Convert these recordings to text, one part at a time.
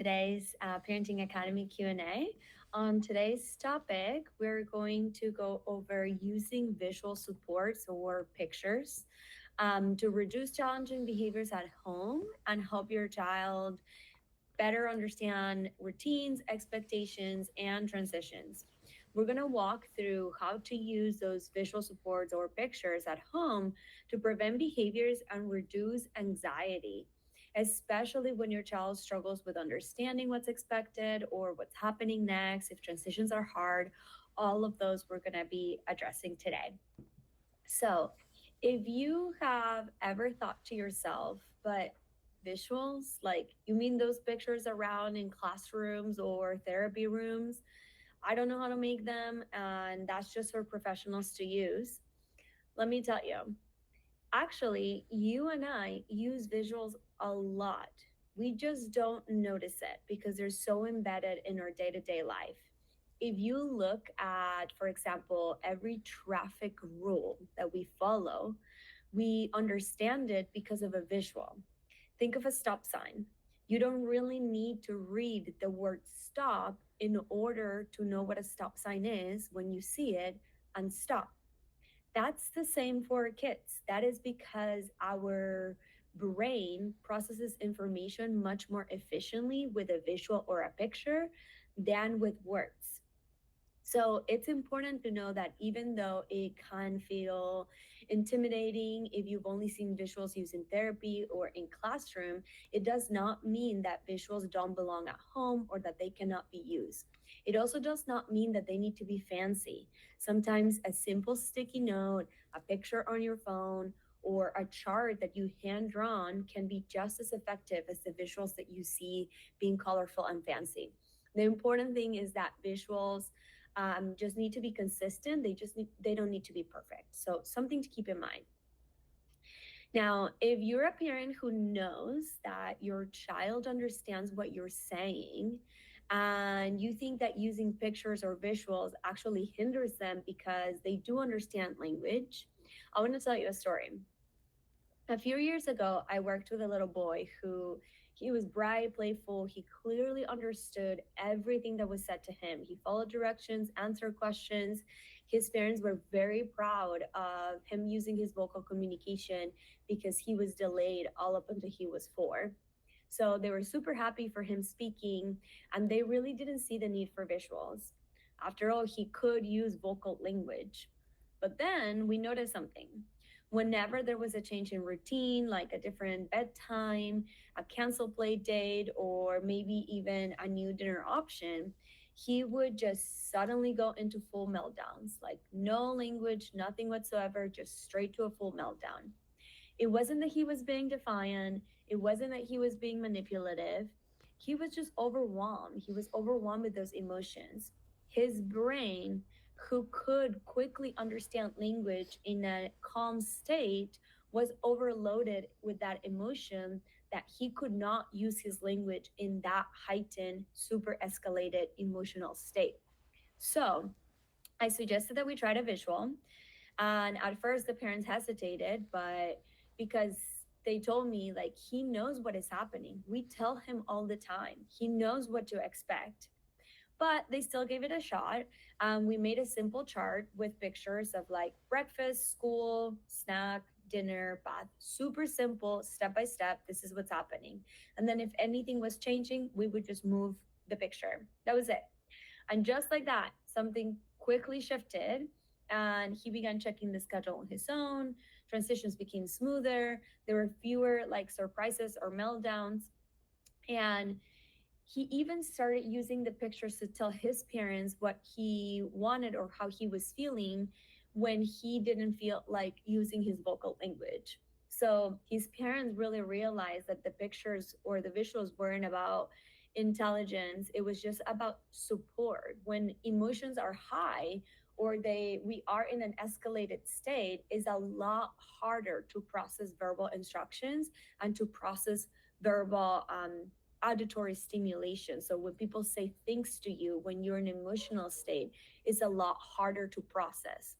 Today's Parenting Academy Q&A. On today's topic, we're going to go over using visual supports or pictures to reduce challenging behaviors at home and help your child better understand routines, expectations, and transitions. We're going to walk through how to use those visual supports or pictures at home to prevent behaviors and reduce anxiety, especially when your child struggles with understanding what's expected or what's happening next, if transitions are hard. All of those we're going to be addressing today. So, if you have ever thought to yourself, but visuals, like you mean those pictures around in classrooms or therapy rooms, I don't know how to make them, and that's just for professionals to use. Let me tell you, actually, you and I use visuals a lot. We just don't notice it because they're so embedded in our day to day life. If you look at, for example, every traffic rule that we follow, we understand it because of a visual. Think of a stop sign. You don't really need to read the word stop in order to know what a stop sign is when you see it and stop. That's the same for kids. That is because our brain processes information much more efficiently with a visual or a picture than with words. So it's important to know that even though it can feel intimidating if you've only seen visuals used in therapy or in classroom, it does not mean that visuals don't belong at home or that they cannot be used. It also does not mean that they need to be fancy. Sometimes a simple sticky note, a picture on your phone, or a chart that you hand drawn can be just as effective as the visuals that you see being colorful and fancy. The important thing is that visuals just need to be consistent. They don't need to be perfect. So something to keep in mind. Now, if you're a parent who knows that your child understands what you're saying and you think that using pictures or visuals actually hinders them because they do understand language, I want to tell you a story. A few years ago, I worked with a little boy who he was bright, playful. He clearly understood everything that was said to him. He followed directions, answered questions. His parents were very proud of him using his vocal communication because he was delayed all up until he was 4. So they were super happy for him speaking, and they really didn't see the need for visuals. After all, he could use vocal language. But then we noticed something. Whenever there was a change in routine, like a different bedtime, a canceled play date, or maybe even a new dinner option, he would just suddenly go into full meltdowns, like no language, nothing whatsoever, just straight to a full meltdown. It wasn't that he was being defiant, it wasn't that he was being manipulative. He was just overwhelmed. He was overwhelmed with those emotions. His brain, who could quickly understand language in a calm state, was overloaded with that emotion that he could not use his language in that heightened, super escalated emotional state. So I suggested that we tried a visual. And at first, the parents hesitated, but because they told me, like, he knows what is happening. We tell him all the time, he knows what to expect. But they still gave it a shot. We made a simple chart with pictures of like breakfast, school, snack, dinner, bath. Super simple, step by step. This is what's happening. And then if anything was changing, we would just move the picture. That was it. And just like that, something quickly shifted and he began checking the schedule on his own. Transitions became smoother. There were fewer like surprises or meltdowns. And he even started using the pictures to tell his parents what he wanted or how he was feeling when he didn't feel like using his vocal language. So his parents really realized that the pictures or the visuals weren't about intelligence, it was just about support. When emotions are high or we are in an escalated state, is a lot harder to process verbal instructions and to process verbal auditory stimulation. So when people say things to you when you're in an emotional state, it's a lot harder to process.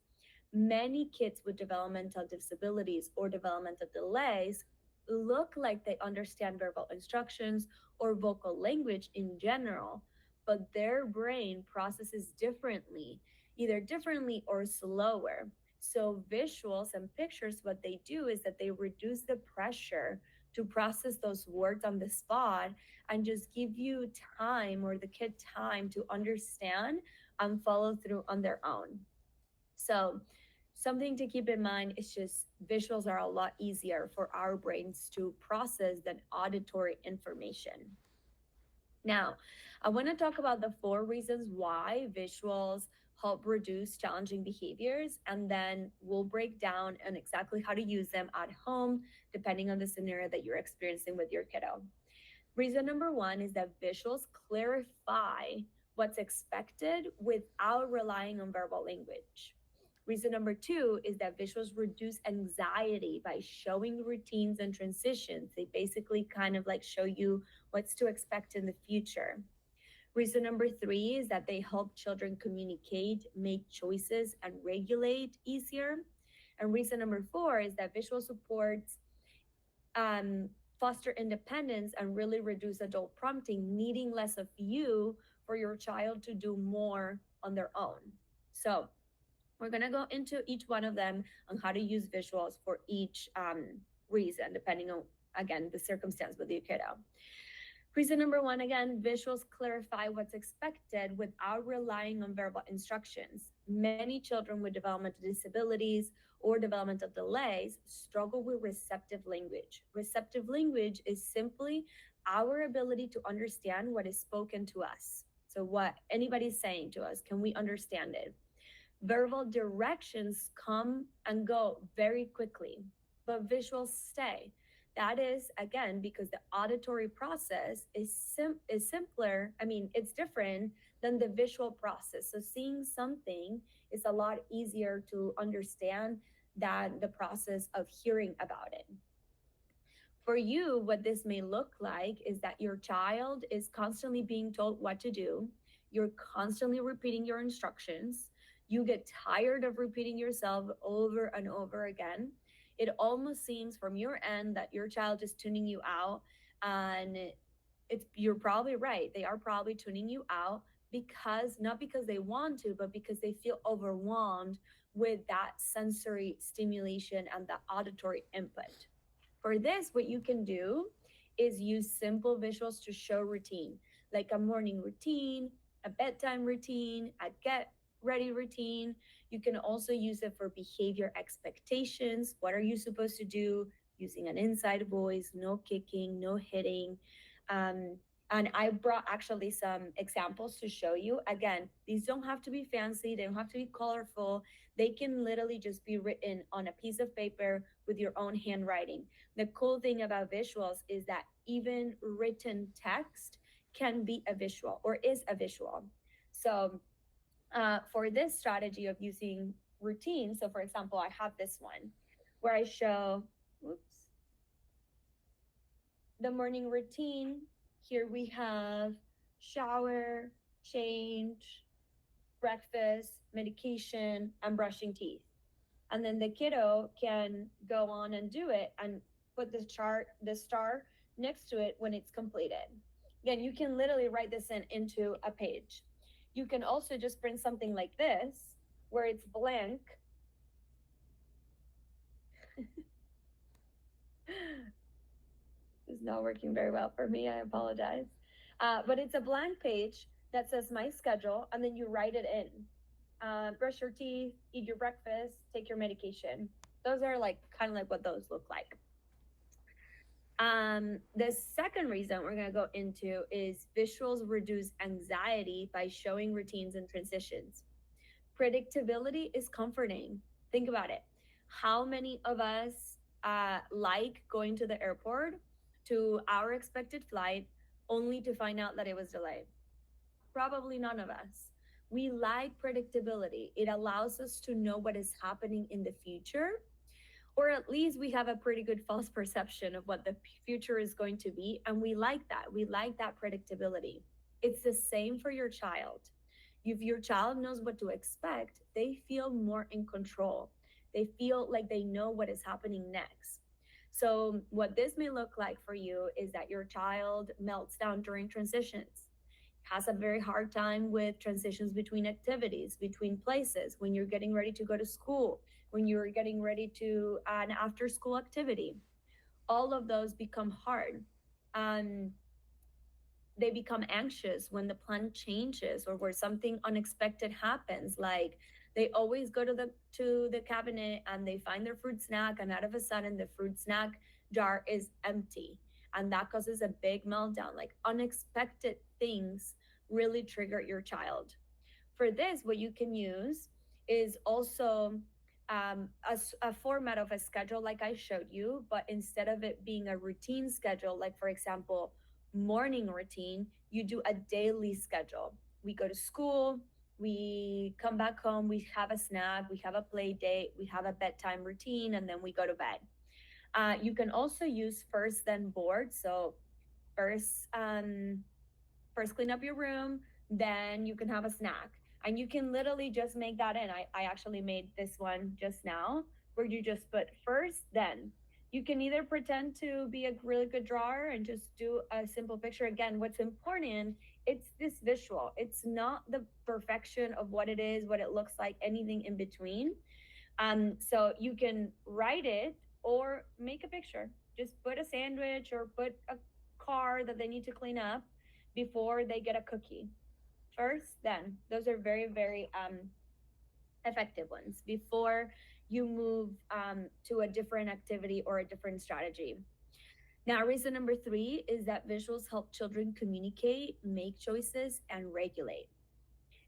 Many kids with developmental disabilities or developmental delays look like they understand verbal instructions or vocal language in general, but their brain processes differently, either differently or slower. So, visuals and pictures, what they do is that they reduce the pressure to process those words on the spot and just give you time, or the kid time, to understand and follow through on their own. So, something to keep in mind is just visuals are a lot easier for our brains to process than auditory information. Now, I want to talk about the four reasons why visuals help reduce challenging behaviors, and then we'll break down on exactly how to use them at home, depending on the scenario that you're experiencing with your kiddo. Reason number one is that visuals clarify what's expected without relying on verbal language. Reason number two is that visuals reduce anxiety by showing routines and transitions. They basically kind of like show you what's to expect in the future. Reason number three is that they help children communicate, make choices, and regulate easier. And reason number four is that visual supports um, foster independence and really reduce adult prompting, needing less of you for your child to do more on their own. So, we're going to go into each one of them on how to use visuals for each reason, depending on, again, the circumstance with your kiddo. Reason number one, again, visuals clarify what's expected without relying on verbal instructions. Many children with developmental disabilities or developmental delays struggle with receptive language. Receptive language is simply our ability to understand what is spoken to us. So, what anybody's saying to us, can we understand it? Verbal directions come and go very quickly, but visuals stay. That is, again, because the auditory process is simpler. I mean, it's different than the visual process. So seeing something is a lot easier to understand than the process of hearing about it. For you, what this may look like is that your child is constantly being told what to do. You're constantly repeating your instructions. You get tired of repeating yourself over and over again. It almost seems from your end that your child is tuning you out, and it's you're probably right. They are probably tuning you out because, not because they want to, but because they feel overwhelmed with that sensory stimulation and the auditory input. For this, what you can do is use simple visuals to show routine, like a morning routine, a bedtime routine, a get ready routine. You can also use it for behavior expectations. What are you supposed to do? Using an inside voice, no kicking, no hitting. Um, and I brought actually some examples to show you. Again, these don't have to be fancy, they don't have to be colorful. They can literally just be written on a piece of paper with your own handwriting. The cool thing about visuals is that even written text can be a visual or is a visual. So, for this strategy of using routine, so for example, I have this one where I show, oops, the morning routine. Here we have shower, change, breakfast, medication, and brushing teeth. And then the kiddo can go on and do it and put the star next to it when it's completed. Again, you can literally write this into a page. You can also just print something like this where it's blank. It's not working very well for me. I apologize. But it's a blank page that says my schedule, and then you write it in. Brush your teeth, eat your breakfast, take your medication. Those are like kind of like what those look like. The second reason we're going to go into is visuals reduce anxiety by showing routines and transitions. Predictability is comforting. Think about it. How many of us like going to the airport to our expected flight only to find out that it was delayed? Probably none of us. We like predictability. It allows us to know what is happening in the future, or at least we have a pretty good false perception of what the future is going to be. And we like that. We like that predictability. It's the same for your child. If your child knows what to expect, they feel more in control. They feel like they know what is happening next. So, what this may look like for you is that your child melts down during transitions, has a very hard time with transitions between activities, between places, when you're getting ready to go to school, when you're getting ready to an after school activity. All of those become hard. And they become anxious when the plan changes or where something unexpected happens, like they always go to the cabinet and they find their fruit snack, and out of a sudden the fruit snack jar is empty, and that causes a big meltdown. Like unexpected things really trigger your child. For this, what you can use is also a format of a schedule like I showed you, but instead of it being a routine schedule, like for example, morning routine, you do a daily schedule. We go to school, we come back home, we have a snack, we have a play date, we have a bedtime routine, and then we go to bed. You can also use first then board. So first first clean up your room, then you can have a snack. And you can literally just make that in. I actually made this one just now where you just put first, then. You can either pretend to be a really good drawer and just do a simple picture. Again, what's important, it's this visual. It's not the perfection of what it is, what it looks like, anything in between. So you can write it or make a picture. Just put a sandwich or put a car that they need to clean up before they get a cookie. First, then. Those are very, very effective ones before you move to a different activity or a different strategy. Now, reason number three is that visuals help children communicate, make choices, and regulate.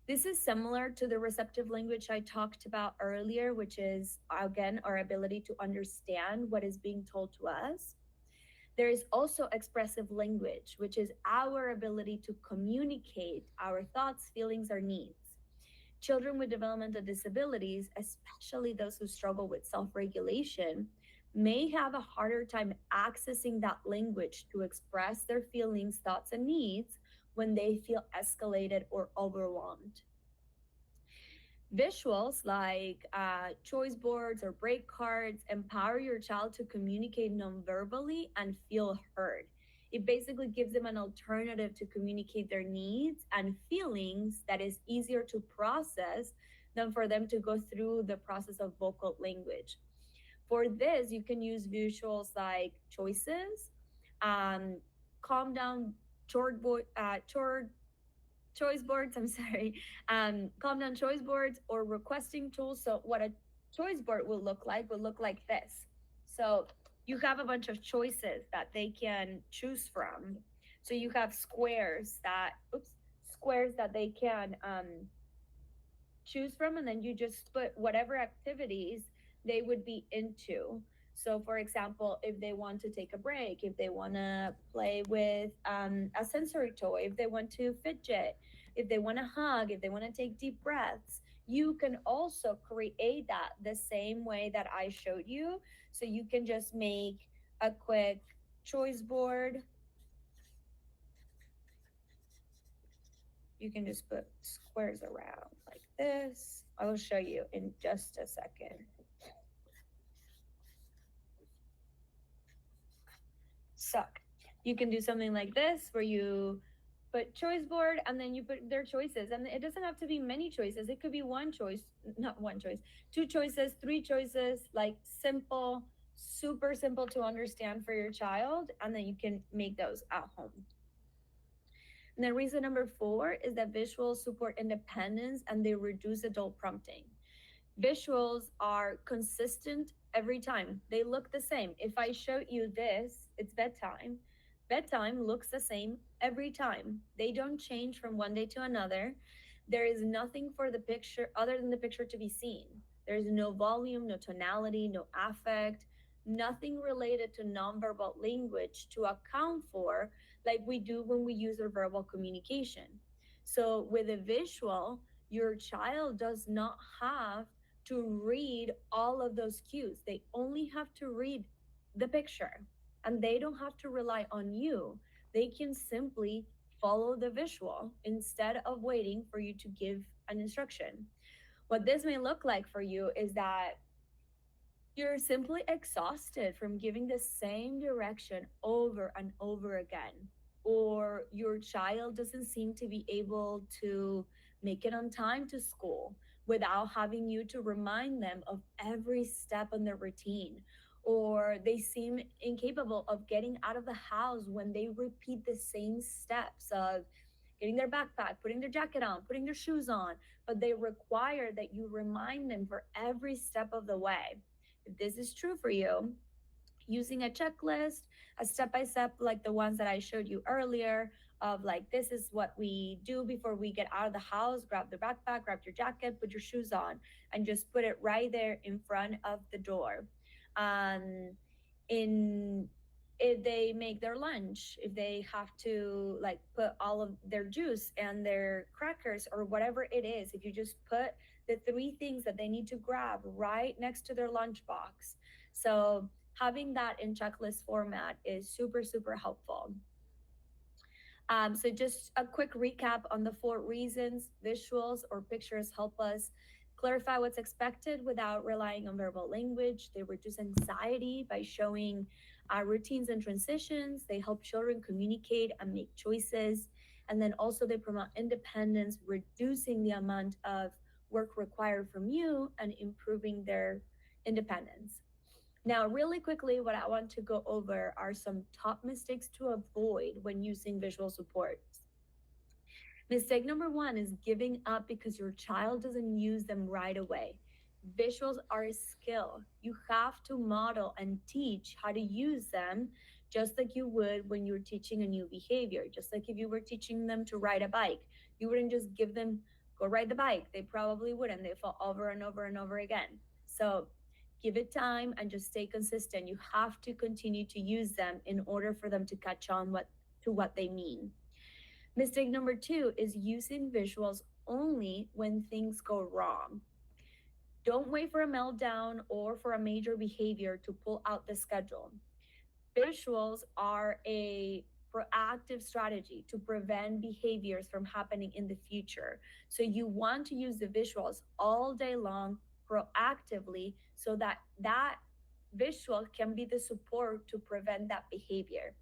This is similar to the receptive language I talked about earlier, which is, again, our ability to understand what is being told to us. There is also expressive language, which is our ability to communicate our thoughts, feelings, or needs. Children with developmental disabilities, especially those who struggle with self regulation, may have a harder time accessing that language to express their feelings, thoughts, and needs when they feel escalated or overwhelmed. Visuals like choice boards or break cards empower your child to communicate non-verbally and feel heard. It basically gives them an alternative to communicate their needs and feelings that is easier to process than for them to go through the process of vocal language. For this, you can use visuals like choices, um, calm down, choice boards, I'm sorry, calm down choice boards or requesting tools. So what a choice board will look like this. So you have a bunch of choices that they can choose from. So you have squares that they can choose from, and then you just put whatever activities they would be into. So, for example, if they want to take a break, if they want to play with a sensory toy, if they want to fidget, if they want to hug, if they want to take deep breaths, you can also create that the same way that I showed you. So, you can just make a quick choice board. You can just put squares around like this. I will show you in just a second. So you can do something like this where you put choice board and then you put their choices. And it doesn't have to be many choices. It could be one choice, not one choice, two choices, three choices, like simple, super simple to understand for your child. And then you can make those at home. And then reason number four is that visuals support independence and they reduce adult prompting. Visuals are consistent every time. They look the same. If I show you this, it's bedtime. Bedtime looks the same every time. They don't change from one day to another. There is nothing for the picture other than the picture to be seen. There's no volume, no tonality, no affect, nothing related to nonverbal language to account for like we do when we use our verbal communication. So with a visual, your child does not have to read all of those cues. They only have to read the picture and they don't have to rely on you. They can simply follow the visual instead of waiting for you to give an instruction. What this may look like for you is that You're simply exhausted from giving the same direction over and over again. Or your child doesn't seem to be able to make it on time to school without having you to remind them of every step on their routine. Or they seem incapable of getting out of the house when they repeat the same steps of getting their backpack, putting their jacket on, putting their shoes on, but they require that you remind them for every step of the way. If this is true for you, using a checklist, a step by step, like the ones that I showed you earlier, of like, this is what we do before we get out of the house, grab the backpack, grab your jacket, put your shoes on, and just put it right there in front of the door. Um, in if they make their lunch, if they have to like put all of their juice and their crackers or whatever it is, if you just put the three things that they need to grab right next to their lunchbox. So having that in checklist format is super, super helpful. So just a quick recap on the four reasons visuals or pictures help us clarify what's expected without relying on verbal language. They reduce anxiety by showing routines and transitions. They help children communicate and make choices. And then also they promote independence, reducing the amount of work required from you and improving their independence. Now, really quickly, what I want to go over are some top mistakes to avoid when using visual supports. Mistake number one is giving up because your child doesn't use them right away. Visuals are a skill. You have to model and teach how to use them just like you would when you're teaching a new behavior. Just like if you were teaching them to ride a bike, you wouldn't just give them, go ride the bike. They probably wouldn't. They fall over and over and over again. So give it time and just stay consistent. You have to continue to use them in order for them to catch on what they mean. Mistake number two is using visuals only when things go wrong. Don't wait for a meltdown or for a major behavior to pull out the schedule. Visuals are a proactive strategy to prevent behaviors from happening in the future. So you want to use the visuals all day long proactively so that that visual can be the support to prevent that behavior.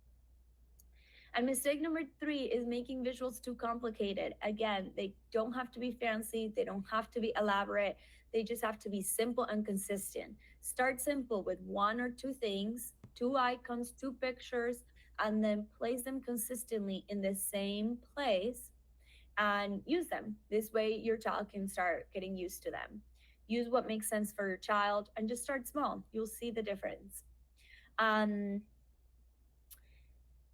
And mistake number three is making visuals too complicated. Again, they don't have to be fancy, they don't have to be elaborate, they just have to be simple and consistent. Start simple with one or two things, two icons, two pictures, and then place them consistently in the same place and use them. This way, your child can start getting used to them. Use what makes sense for your child and just start small. You'll see the difference. Um,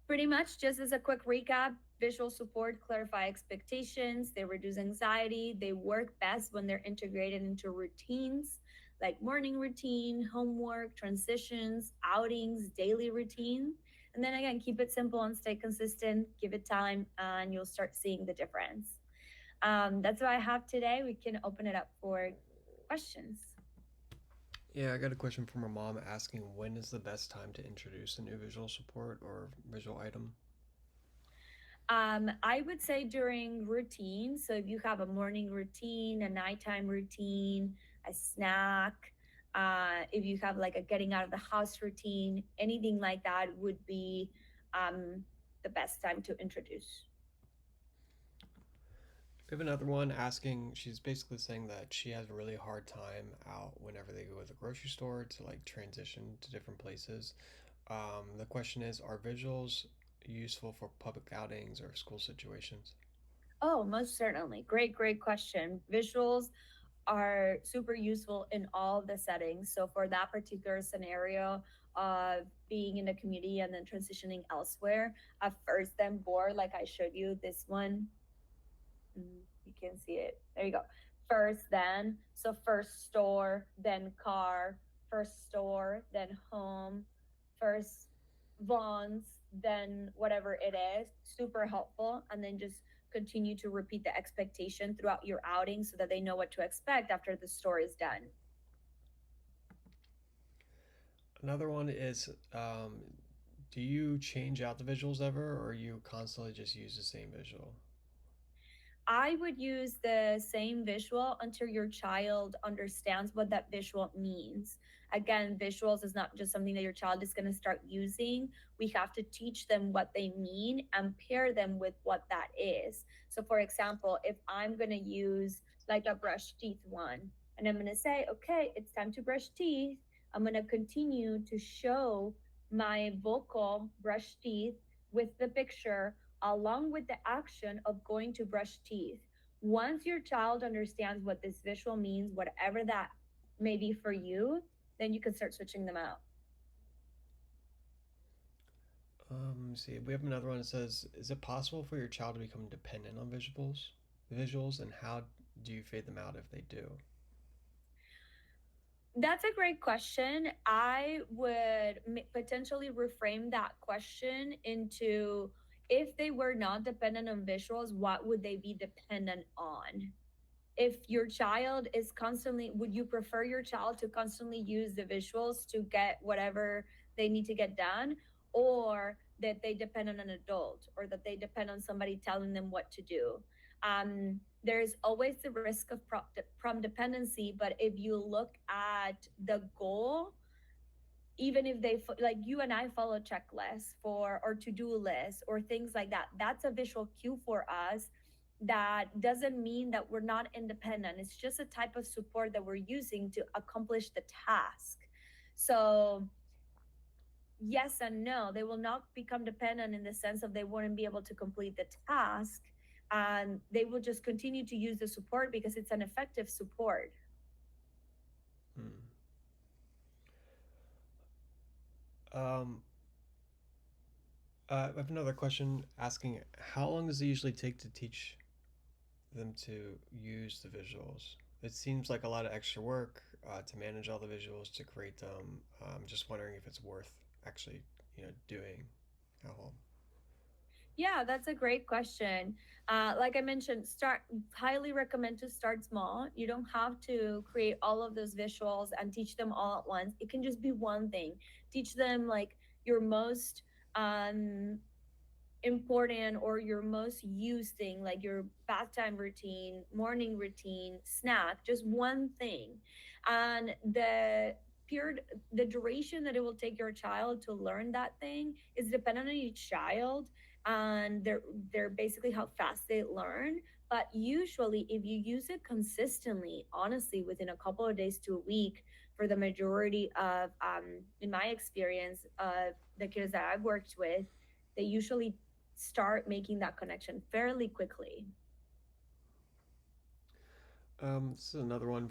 Pretty much, just as a quick recap, visual support clarify expectations, they reduce anxiety, they work best when they're integrated into routines like morning routine, homework, transitions, outings, daily routine. And then again, keep it simple and stay consistent, give it time, and you'll start seeing the difference. That's what I have today. We can open it up for questions. Yeah, I got a question from my mom asking when is the best time to introduce a new visual support or visual item? I would say during routine. So if you have a morning routine, a nighttime routine, a snack, if you have like a getting out of the house routine, anything like that would be um, the best time to introduce. We have another one asking, she's basically saying that she has a really hard time out whenever they go to the grocery store to like transition to different places. The question is, are visuals useful for public outings or school situations? Oh, most certainly. Great, great question. Visuals are super useful in all the settings. So for that particular scenario of being in the community and then transitioning elsewhere, at first then board, like I showed you this one. You can see it. There you go. First, then. So first store, then car, first store, then home, first Vons, then whatever it is. Super helpful. And then just continue to repeat the expectation throughout your outing so that they know what to expect after the store is done. Another one is, do you change out the visuals ever, or you constantly just use the same visual? I would use the same visual until your child understands what that visual means. Again, visuals is not just something that your child is going to start using. We have to teach them what they mean and pair them with what that is. So, for example, if I'm going to use like a brush teeth one, and I'm going to say, okay, it's time to brush teeth, I'm going to continue to show my vocal brush teeth with the picture along with the action of going to brush teeth. Once your child understands what this visual means, whatever that may be for you, then you can start switching them out. Let me see. We have another one that says, "Is it possible for your child to become dependent on visuals, and how do you fade them out if they do?" That's a great question. I would potentially reframe that question into, if they were not dependent on visuals, what would they be dependent on? If your child is constantly, would you prefer your child to constantly use the visuals to get whatever they need to get done, or that they depend on an adult, or that they depend on somebody telling them what to do? There's always the risk of prom dependency, but if you look at the goal, even if they like you and I follow checklists for or to-do lists or things like that, that's a visual cue for us. That doesn't mean that we're not independent. It's just a type of support that we're using to accomplish the task. So yes and no, they will not become dependent in the sense of they wouldn't be able to complete the task, and they will just continue to use the support because it's an effective support. Hmm. Um, I have another question asking, how long does it usually take to teach them to use the visuals? It seems like a lot of extra work to manage all the visuals, to create them. I'm just wondering if it's worth actually, doing at home. Yeah, that's a great question. Like I mentioned, start highly recommend to start small. You don't have to create all of those visuals and teach them all at once. It can just be one thing. Teach them like your most um important or your most used thing, like your bath time routine, morning routine, snack, just one thing. And period, the duration that it will take your child to learn that thing is dependent on each child, and they're basically how fast they learn. But usually if you use it consistently, honestly, within a couple of days to a week, for the majority of in my experience of the kids that I've worked with, they usually start making that connection fairly quickly. This is another one.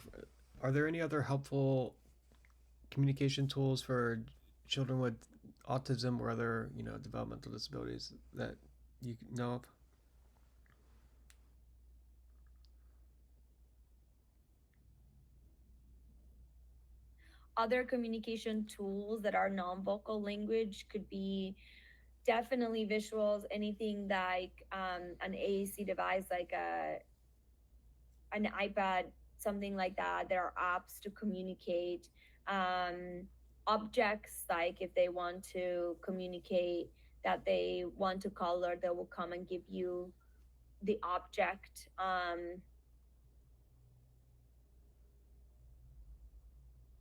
Are there any other helpful communication tools for children with autism or other, developmental disabilities that you know of? Other communication tools that are non-vocal language could be definitely visuals, anything like an AAC device, like an iPad, something like that. There are apps to communicate. Objects, like if they want to communicate that they want to color, they will come and give you the object.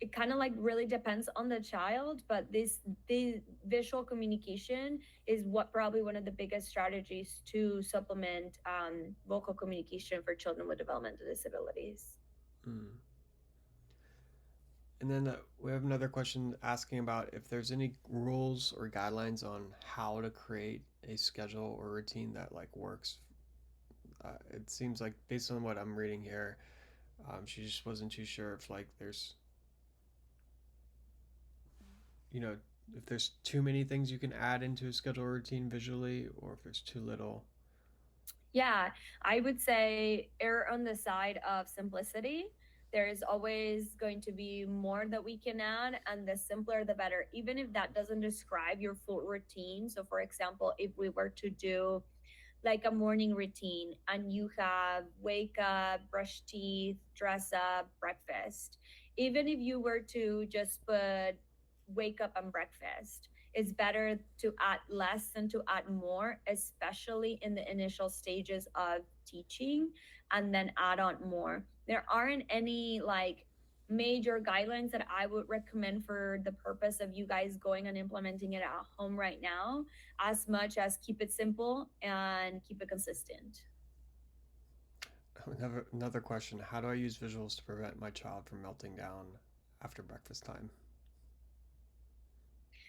It kind of like really depends on the child, but the visual communication is what probably one of the biggest strategies to supplement vocal communication for children with developmental disabilities. Mm. And then we have another question asking about if there's any rules or guidelines on how to create a schedule or routine that like works. It seems like based on what I'm reading here, she just wasn't too sure if like there's, you know, if there's too many things you can add into a schedule routine visually, or if there's too little. Yeah, I would say err on the side of simplicity. There is always going to be more that we can add, and the simpler the better, even if that doesn't describe your full routine. So, for example, if we were to do like a morning routine and you have wake up, brush teeth, dress up, breakfast, even if you were to just put wake up and breakfast, it's better to add less than to add more, especially in the initial stages of teaching, and then add on more. There aren't any like major guidelines that I would recommend for the purpose of you guys going and implementing it at home right now, as much as keep it simple and keep it consistent. Another question: how do I use visuals to prevent my child from melting down after breakfast time?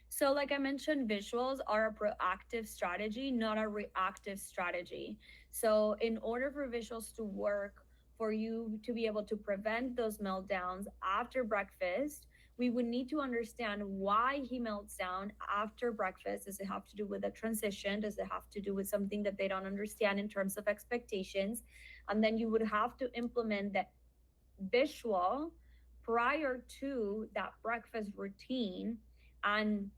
So, like I mentioned, visuals are a proactive strategy, not a reactive strategy. So, in order for visuals to work, for you to be able to prevent those meltdowns after breakfast, we would need to understand why he melts down after breakfast. Does it have to do with a transition? Does it have to do with something that they don't understand in terms of expectations? And then you would have to implement that visual prior to that breakfast routine and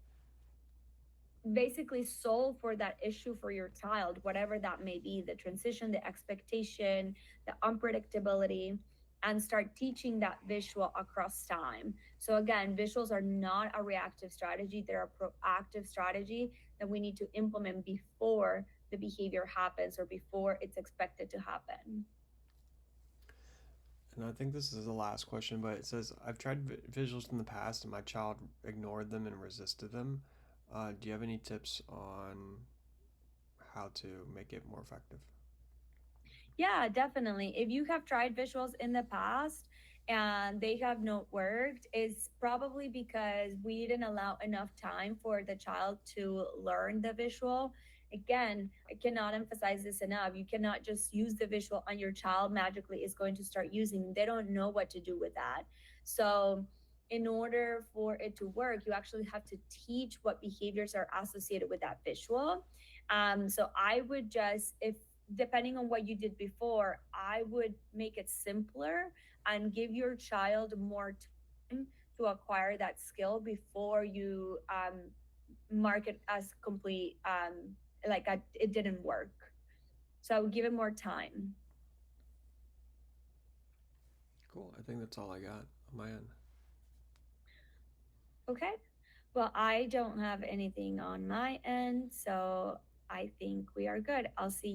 basically solve for that issue for your child, whatever that may be, the transition, the expectation, the unpredictability, and start teaching that visual across time. So again, visuals are not a reactive strategy, they're a proactive strategy that we need to implement before the behavior happens or before it's expected to happen. And I think this is the last question, but it says I've tried visuals in the past and my child ignored them and resisted them. Do you have any tips on how to make it more effective? Yeah, definitely. If you have tried visuals in the past and they have not worked, it's probably because we didn't allow enough time for the child to learn the visual. Again, I cannot emphasize this enough. You cannot just use the visual and your child magically is going to start using. They don't know what to do with that. So, in order for it to work, you actually have to teach what behaviors are associated with that visual. So I would just, if depending on what you did before, I would make it simpler and give your child more time to acquire that skill before you mark it as complete, it didn't work. So I would give it more time. Cool. I think that's all I got on my end. Okay. Well, I don't have anything on my end. So I think we are good. I'll see